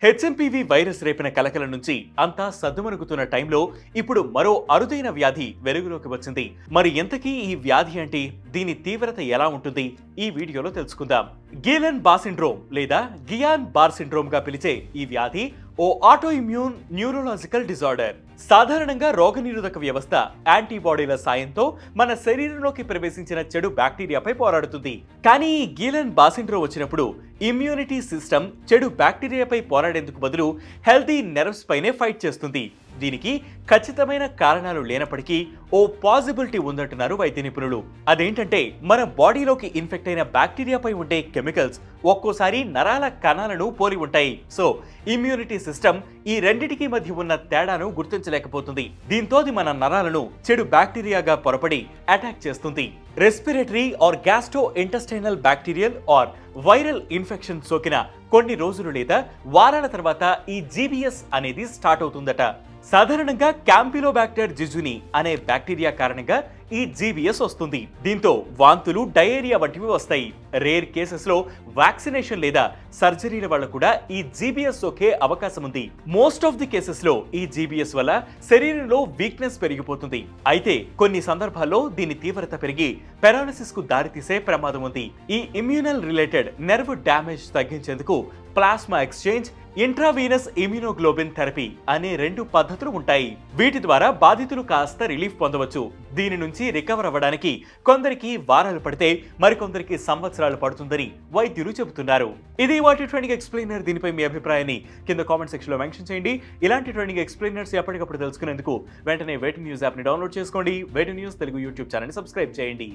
HMPV virus రేపిన కలకల నుంచి అంతా సద్దుమణుగుతున్న టైంలో ఇప్పుడు మరో అరుదైన వ్యాధి వెలుగులోకి వచ్చింది. మరి ఎంతకీ ఈ వ్యాధి అంటే, దీని తీవ్రత ఎలా ఉంటుంది, ఈ వీడియోలో తెలుసుకుందాం. గిలెన్ బార్ సిండ్రోమ్ లేదా గియాన్ బార్ సిండ్రోమ్ గా పిలిచే ఈ వ్యాధి ఓ ఆటోఇమ్యూన్ న్యూరోలాజికల్ డిజార్డర్. సాధారణంగా రోగనిరోధక వ్యవస్థ యాంటీబాడీల సాయంతో మన శరీరంలోకి ప్రవేశించిన చెడు బ్యాక్టీరియాపై పోరాడుతుంది. కానీ ఈ గిలెన్ బార్ సిండ్రోమ్ వచ్చినప్పుడు ఇమ్యూనిటీ సిస్టమ్ చెడు బ్యాక్టీరియాపై పోరాడేందుకు బదులు హెల్తీ నెర్వ్స్ పైనే ఫైట్ చేస్తుంది. దీనికి ఖచ్చితమైన కారణాలు లేనప్పటికీ ఓ పాసిబిలిటీ ఉందంటున్నారు వైద్య నిపుణులు. అదేంటంటే, మన బాడీలోకి ఇన్ఫెక్ట్ అయిన బ్యాక్టీరియాపై ఉండే కెమికల్స్ ఒక్కోసారి నరాల కణాలను పోలి ఉంటాయి. సో ఇమ్యూనిటీ సిస్టమ్ ఈ రెండిటికి మధ్య ఉన్న తేడాను గుర్తించలేకపోతుంది. దీంతో అది మన నరాలను చెడు బ్యాక్టీరియాగా పొరపడి అటాక్ చేస్తుంది. Respiratory or gastrointestinal bacterial or viral infection సోకిన కొన్ని రోజులు లేదా వారాల తర్వాత ఈ జీబీఎస్ అనేది స్టార్ట్ అవుతుందట. సాధారణంగా క్యాంపిలోబాక్టర్ జిజుని అనే బ్యాక్టీరియా కారణంగా ఈ జీబీఎస్ వస్తుంది. దీంతో వాంతులు, డయేరియా వంటివి వస్తాయి. రేర్ కేసెస్ లో వ్యాక్సినేషన్ లేదా సర్జరీల వల్ల కూడా ఈ జీబీఎస్ సోకే అవకాశం ఉంది. మోస్ట్ ఆఫ్ ది కేసెస్ లో ఈ జీబీఎస్ వల్ల శరీరంలో వీక్నెస్ పెరిగిపోతుంది. అయితే కొన్ని సందర్భాల్లో దీని తీవ్రత పెరిగి పెరాలిసిస్ కు దారితీసే ప్రమాదం ఉంది. ఈ ఇమ్యూనల్ రిలేటెడ్ నెర్వ్ డ్యామేజ్ తగ్గించేందుకు plasma exchange, intravenous immunoglobulin therapy అనే 2 పద్ధతులు ఉంటాయి. వీటి ద్వారా బాధితులు కాస్త రిలీఫ్ పొందవచ్చు. దీని నుంచి రికవర్ అవ్వడానికి కొందరికి వారాలు పడితే మరికొందరికి సంవత్సరాలు పడుతుందని వైద్యులు చెబుతున్నారు. ఇది వాటి ట్రెండింగ్ ఎక్స్ప్లెయినర్. దీనిపై మీ అభిప్రాయాన్ని కింద కామెంట్ సెక్షన్ లో మెన్షన్ చేయండి. ఇలాంటి ట్రెండింగ్ ఎక్స్ప్లెయినర్స్ ఎప్పటికప్పుడు తెలుసుకునేందుకు వెంటనే వేటి న్యూస్ యాప్ ని డౌన్లోడ్ చేసుకోండి. వేటి న్యూస్ తెలుగు యూట్యూబ్ ఛానల్ ని సబ్స్క్రైబ్ చేయండి.